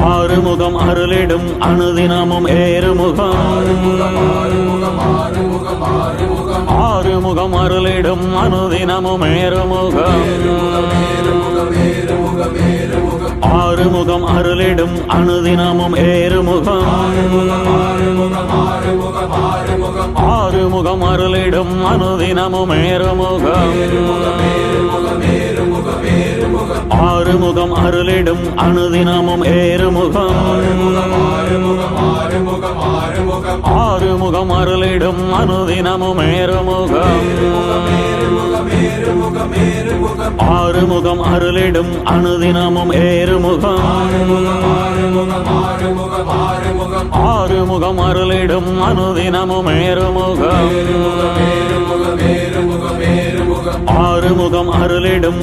ஆறுமுகம் அருளிடும் அனுதினமும் ஏறுமுகம் ஆறுமுகம் அருளிடும் அனுதினமும் ஏறுமுகம் ஆறுமுகம் அருளிடும் அனுதினமும் ஏறுமுகம் ஆறுமுகம் அருளிடும் அனுதினமும் ஏறுமுகம் ஆறுமுகம் அருளிடும் அனுதினமும் ஏறுமுகம் ஆறுமுகம் அருளிடும் அனுதினமும் ஏறுமுகம் ஆறுமுகம் அருளிடும் அனுதினமும் ஏறுமுகம் ஆறுமுகம் அருளிடும் அனுதினமும் ஏறுமுகம் ஆறுமுகம் அருளிடும்